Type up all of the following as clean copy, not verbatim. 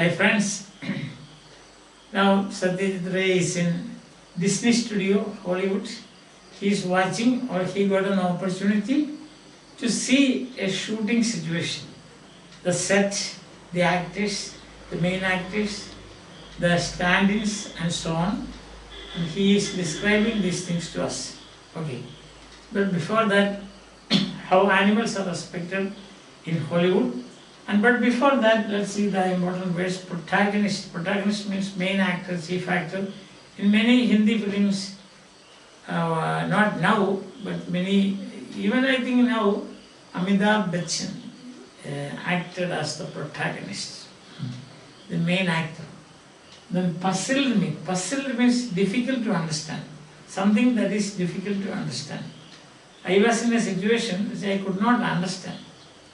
Hi friends, now Satyajit is in Disney Studio, Hollywood. He is watching, or he got an opportunity to see a shooting situation. The set, the actors, the main actors, the stand-ins and so on. And he is describing these things to us. Okay. But before that, how animals are respected in Hollywood. But before that, let's see the important words. Protagonist. Protagonist means main actor, chief actor. In many Hindi films, not now, but many, even I think now, Amitabh Bachchan acted as the protagonist, the main actor. Then puzzled means difficult to understand, something that is difficult to understand. I was in a situation which I could not understand.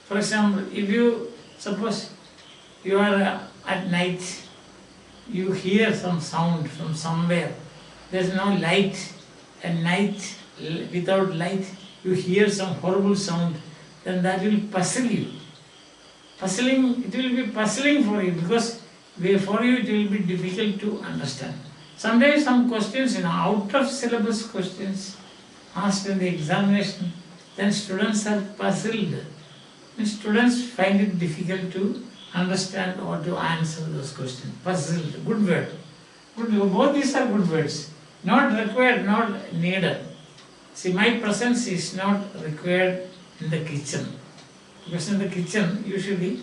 For example, if you, suppose you are at night, you hear some sound from somewhere, there is no light, at night without light, you hear some horrible sound, then that will puzzle you. It will be puzzling for you, because for you it will be difficult to understand. Sometimes some questions, out of syllabus questions asked in the examination, then students are puzzled. And students find it difficult to understand or to answer those questions. Puzzled, good word. Both these are good words. Not required, not needed. See, my presence is not required in the kitchen. Because in the kitchen, usually,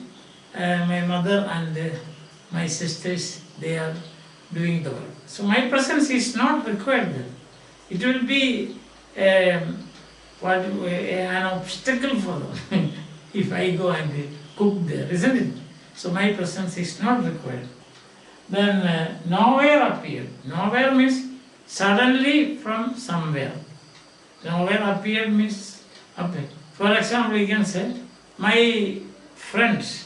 my mother and my sisters, they are doing the work. So my presence is not required there. It will be an obstacle for them if I go and cook there, isn't it? So my presence is not required. Then nowhere appeared. Nowhere means suddenly from somewhere. Nowhere appeared means appeared. For example, you can say, my friends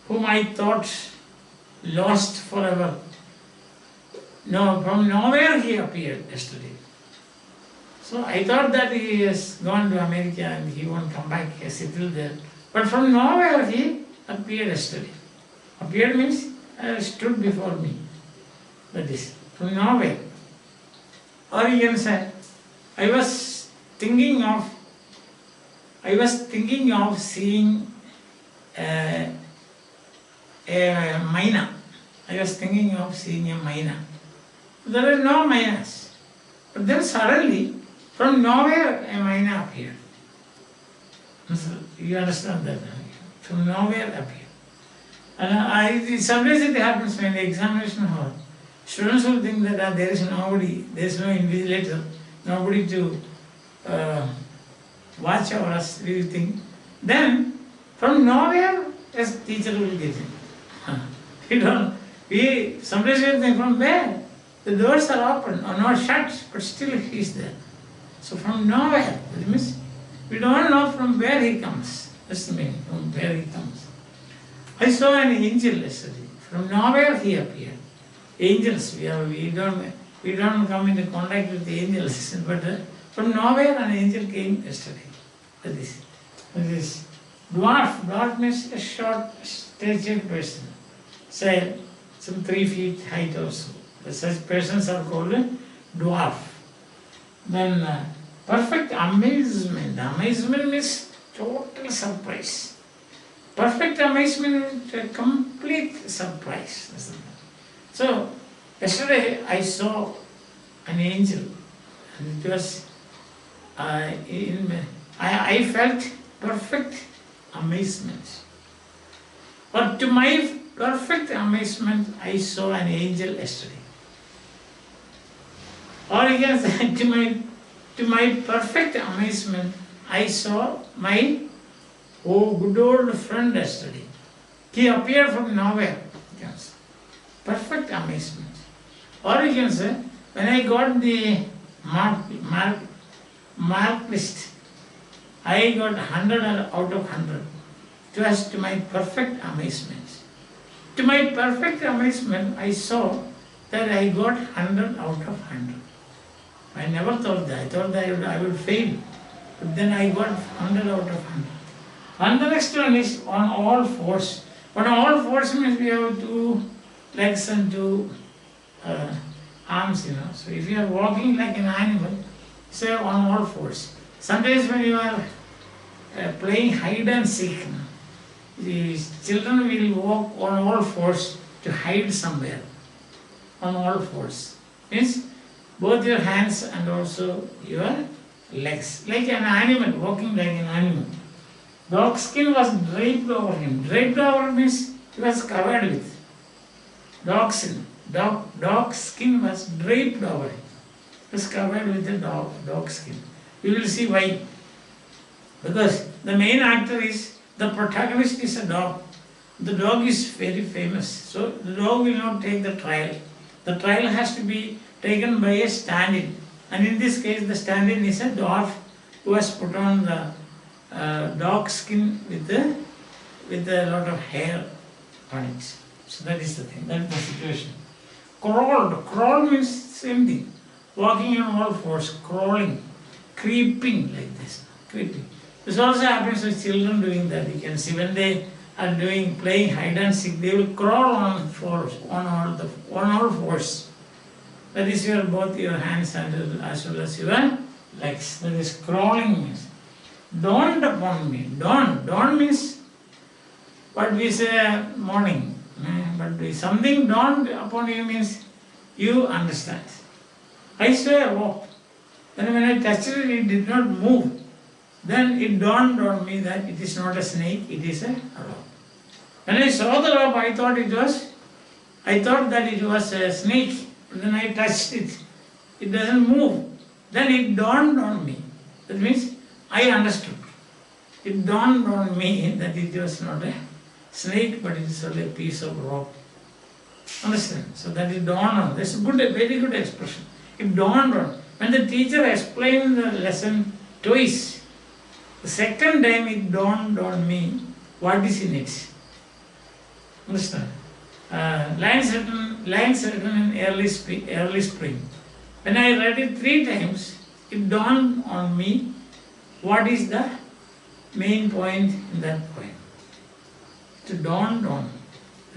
whom I thought lost forever, no, from nowhere he appeared yesterday. So I thought that he has gone to America and he won't come back, he has settled there. But from nowhere he appeared yesterday. Appeared means stood before me. That is, from nowhere. Or you can say, I was thinking of seeing a myna. I was thinking of seeing a myna. There were no mynas. But then suddenly, from nowhere, a myna appeared. You understand that? From nowhere appeared. And sometimes it happens when the examination hall, students will think that there is nobody, there is no invigilator, nobody to watch over us, we will think. Then, from nowhere, a teacher will get in. Sometimes we think, from where? The doors are open or not shut, but still he is there. So from nowhere, that means we don't know from where he comes. That's the meaning, from where he comes. I saw an angel yesterday. From nowhere he appeared. Angels, we don't come into contact with the angels, but from nowhere an angel came yesterday. That is dwarf. Dwarf means a short, statured person. Say, some 3 feet height or so. Such persons are called dwarf. Then perfect amazement. Amazement means total surprise. Perfect amazement means a complete surprise. So, yesterday I saw an angel, and it was, I felt perfect amazement. But to my perfect amazement, I saw an angel yesterday. Or you can say, to my perfect amazement, I saw my good old friend yesterday. He appeared from nowhere. Perfect amazement. Or you can say, when I got the mark list, I got 100 out of 100. It was to my perfect amazement. To my perfect amazement, I saw that I got 100 out of 100. I never thought that. I thought that I would fail. But then I got 100 out of 100. And the next one is on all fours. On all fours means we have two legs and two arms, So if you are walking like an animal, say on all fours. Sometimes when you are playing hide and seek, the children will walk on all fours to hide somewhere. On all fours means both your hands and also your legs, like an animal, walking like an animal. Dog skin was draped over him. Draped over means he was covered with. Dog skin was draped over him. It was covered with the dog skin. You will see why. Because the main actor is, the protagonist is a dog. The dog is very famous. So the dog will not take the trial. The trial has to be taken by a stand-in. And in this case, the stand-in is a dwarf who has put on the dog skin with a lot of hair on it. So that is the thing, that is the situation. Crawl means same thing. Walking on all fours, crawling, creeping like this, creeping. This also happens with children doing that. You can see when they are playing hide and seek, they will crawl on all fours. That is both your hands and as well as your legs. That is crawling means. Dawned upon me. Dawn means what we say morning. But something dawned upon you means you understand. I saw a rope. Then when I touched it, it did not move. Then it dawned on me that it is not a snake, it is a rope. When I saw the rope, I thought that it was a snake. Then I touched it. It doesn't move. Then it dawned on me. That means I understood. It dawned on me that it was not a snake, but it is only a piece of rope. Understand? So that it dawned on. That's a very good expression. It dawned on. When the teacher explained the lesson twice, the second time it dawned on me what is in it. Understand? Lines written in early spring. When I read it 3 times, it dawned on me what is the main point in that poem. To dawn on.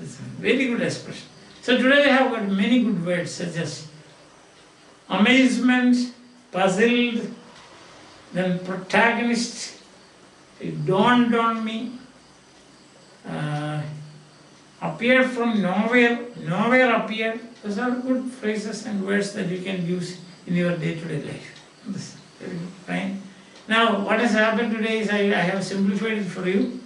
It's a very good expression. So today we have got many good words such as amazement, puzzled, then protagonist, it dawned on me, appeared from nowhere appeared. Those are good phrases and words that you can use in your day-to-day life. That's very good, fine. Now what has happened today is I have simplified it for you.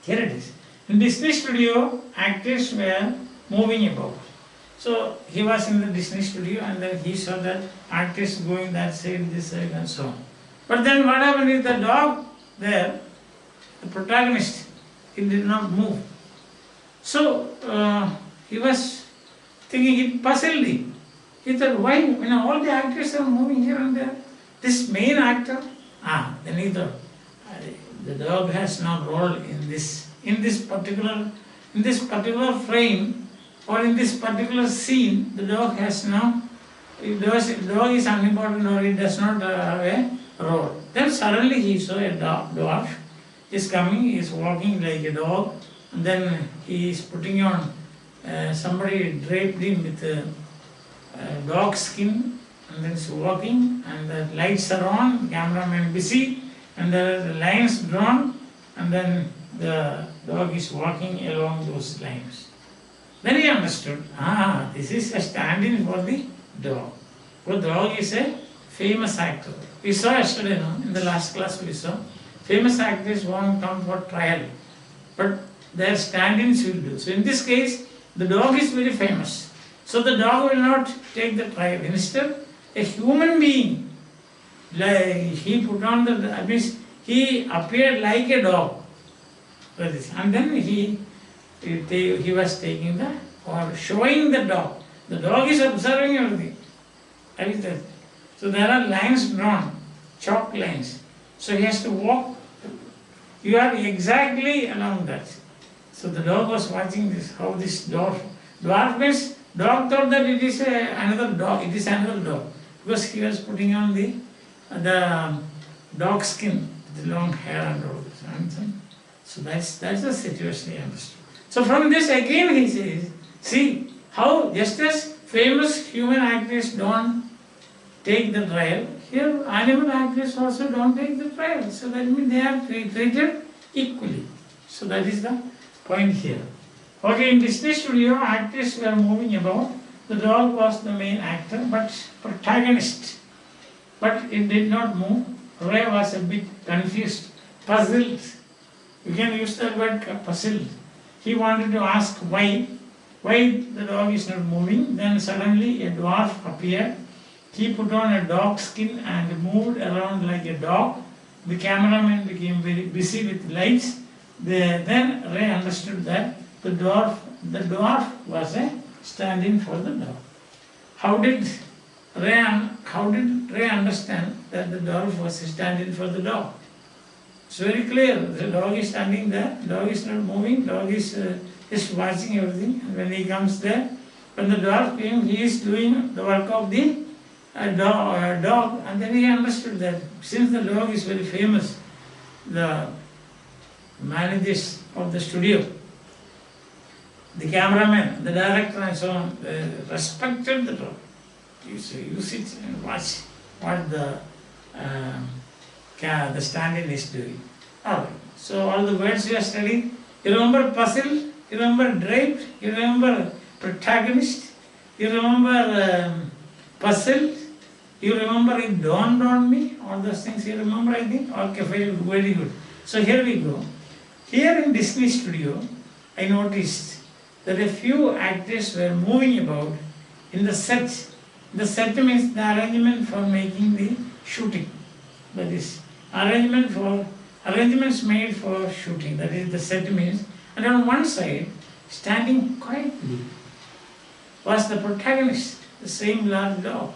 Here it is. In Disney studio, actors were moving about. So he was in the Disney studio and then he saw that actors going that side, this side and so on. But then what happened is the dog there, the protagonist, he did not move. So he was thinking, it puzzled him. He thought, why, all the actors are moving here and there, this main actor, then he thought, the dog has no role in this particular frame or in this particular scene. The dog has no, the dog is unimportant or it does not have a role. Then suddenly he saw a dwarf is coming, he is walking like a dog, and then he is putting on, somebody draped him with dog skin, and then he's walking, and the lights are on, cameraman busy, and the lines drawn, and then the dog is walking along those lines. Then he understood, this is a stand-in for the dog. For the dog is a famous actor. We saw yesterday, in the last class we saw, famous actors won't come for trial, but their stand-ins will do. So in this case, the dog is very famous. So the dog will not take the trial. Instead, a human being, he put on he appeared like a dog. And then he was taking or showing the dog. The dog is observing everything. So there are lines drawn, chalk lines. So he has to walk. You are exactly along that. So the dog was watching this, how this dwarf means, dog thought that it is another dog. It is another dog. Because he was putting on the dog skin, the long hair and all this. So that's the situation he understood. So from this again he says, see how just as famous human actors don't take the trial, here animal actors also don't take the trial. So that means they are treated equally. So that is the point here. Okay, in Disney studio, actors were moving about. The dog was the main actor, but protagonist. But it did not move. Ray was a bit confused, puzzled. You can use that word puzzled. He wanted to ask why the dog is not moving. Then suddenly a dwarf appeared. He put on a dog skin and moved around like a dog. The cameraman became very busy with lights. Then Ray understood that the dwarf was a stand-in for the dog. How did Ray understand that the dwarf was a stand-in for the dog? It's very clear. The dog is standing there. Dog is not moving. Dog is just watching everything. And when he comes there, when the dwarf came, he is doing the work of the dog. And then he understood that since the dog is very famous, the managers of the studio, the cameraman, the director and so on, respected the dog. You sit and watch what the stand-in is doing. Alright, so all the words you are studying, you remember puzzle, you remember draped, you remember protagonist, you remember puzzle, you remember it dawned on me, all those things you remember, I think? Okay, very good. So here we go. Here in Disney studio, I noticed that a few actors were moving about in the set. The set means the arrangement for making the shooting. That is, arrangements made for shooting. That is, the set means. And on one side, standing quietly, was the protagonist, the same large dog.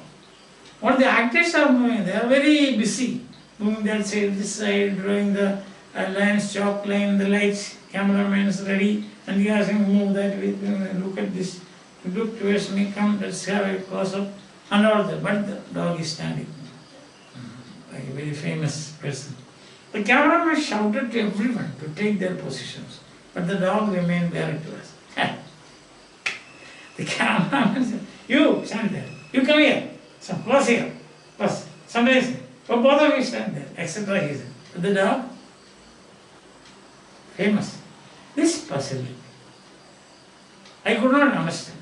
What the actors are moving, they are very busy. Moving that side, this side, drawing the lines, chalk line, the lights, cameraman is ready, and he has to move that way, look at this, look towards me, come, let's have a close-up, and all that. But the dog is standing, like a very famous person. The cameraman shouted to everyone to take their positions, but the dog remained where it was. The cameraman said, you stand there, you come here, so close here, close. Somebody said, oh, both of you stand there, etc. He said. But the dog, famous. This puzzle, I could not understand.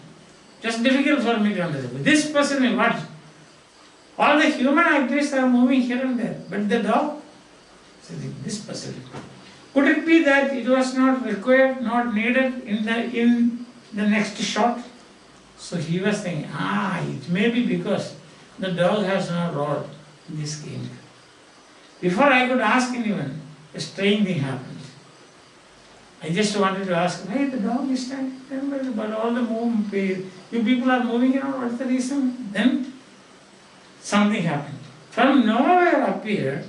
Just difficult for me to understand. This person, what? All the human actors are moving here and there, but the dog, this puzzle. Could it be that it was not required, not needed in the next shot? So he was thinking, it may be because the dog has no role in this game. Before I could ask anyone, a strange thing happened. I just wanted to ask, why the dog is standing there? But all the movement, you people are moving around, what's the reason? Then something happened. From nowhere appeared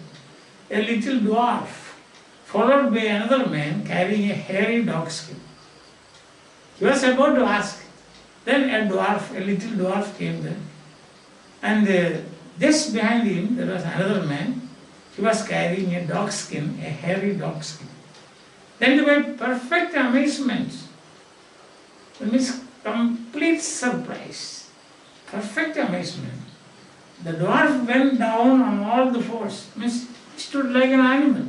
a little dwarf, followed by another man carrying a hairy dog skin. He was about to ask. Then a little dwarf came there. And just behind him, there was another man. He was carrying a dog skin, a hairy dog skin. Then to my perfect amazement, that means complete surprise, perfect amazement, the dwarf went down on all the fours, means he stood like an animal.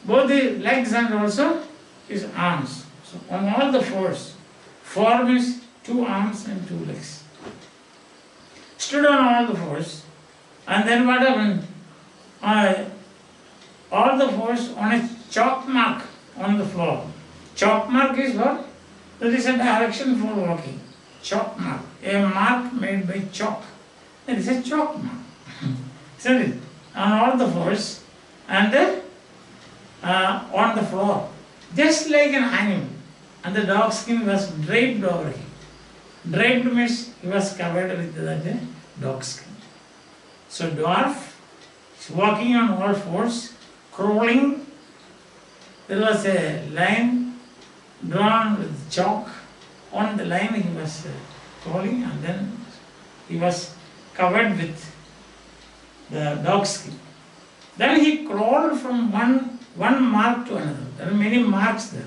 Both the legs and also his arms. So on all the fours. Four means 2 arms and 2 legs. Stood on all the fours. And then what happened? All the fours on a chalk mark on the floor. Chalk mark is what? That is a direction for walking. Chalk mark. A mark made by chalk. That is a chalk mark. Isn't it? On all the fours and on the floor. Just like an animal. And the dog skin was draped over him. Draped means he was covered with that dog skin. So dwarf is walking on all fours, crawling. There was a line drawn with chalk. On the line he was crawling, and then he was covered with the dog skin. Then he crawled from one mark to another. There are many marks there.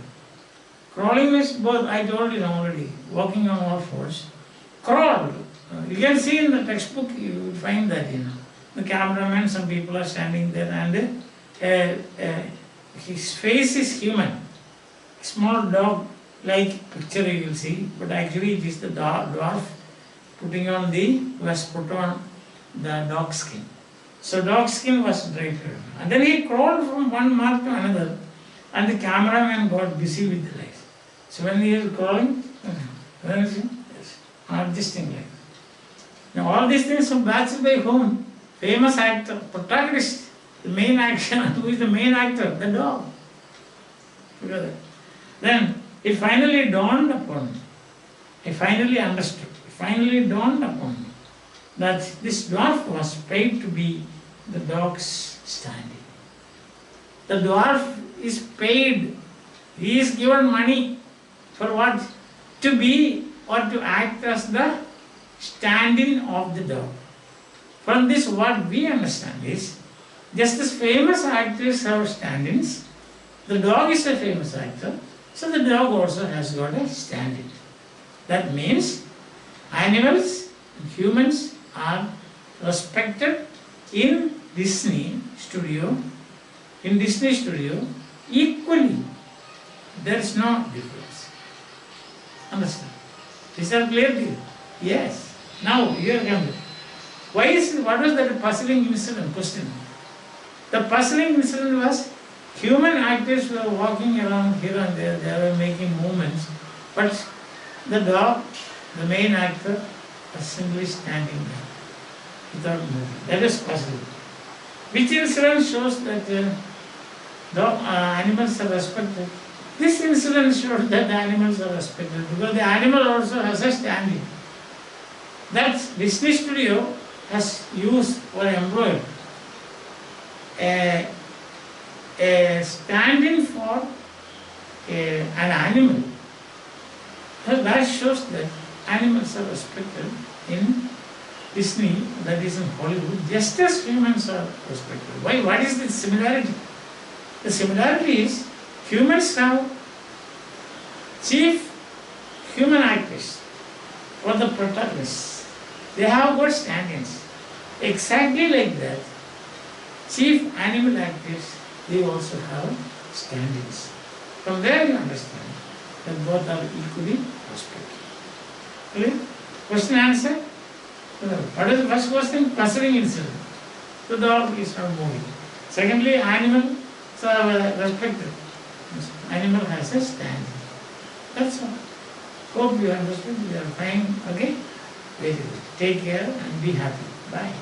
Crawling means both, I told you already, walking on all fours. Crawl. You can see in the textbook, you will find that, The cameraman, some people are standing there and his face is human. Small dog like picture you will see, but actually it is the dwarf putting on who has put on the dog skin. So dog skin was draped. And then he crawled from one mark to another and the cameraman got busy with the lights. So when he is crawling, yes, adjusting like. Now all these things from Back by whom? Famous actor, protagonist, the main action. Who is the main actor? The dog. Together. Then it finally dawned upon me. I finally understood. It finally dawned upon me that this dwarf was paid to be the dog's standing. The dwarf is paid. He is given money for what? To be or to act as the stand-in of the dog. From this what we understand is, just as famous actors have stand-ins, the dog is a famous actor, so the dog also has got a stand-in. That means animals and humans are respected in Disney studio equally. There is no difference. Understand? These are clear to you? Yes. Now, here comes it. What was that puzzling incident? Question. The puzzling incident was human actors were walking around here and there, they were making movements, but the dog, the main actor, was simply standing there without moving. That is puzzling. Which incident shows that animals are respected? This incident shows that the animals are respected because the animal also has a standing. That Disney studio has used or employed a stand-in for an animal. That shows that animals are respected in Disney, that is in Hollywood, just as humans are respected. Why? What is the similarity? The similarity is humans have chief human actors or the protagonists. They have got stand-ins. Exactly like that, chief animal actors, they also have stand-ins. From there you understand that both are equally respected. Clear? Question answer? What is the first question? Puzzling incident. The dog is not moving. Secondly, animal are respected. Animal has a stand. That's all. Hope you understood. You are fine. Okay? Very good. Take care and be happy. Bye.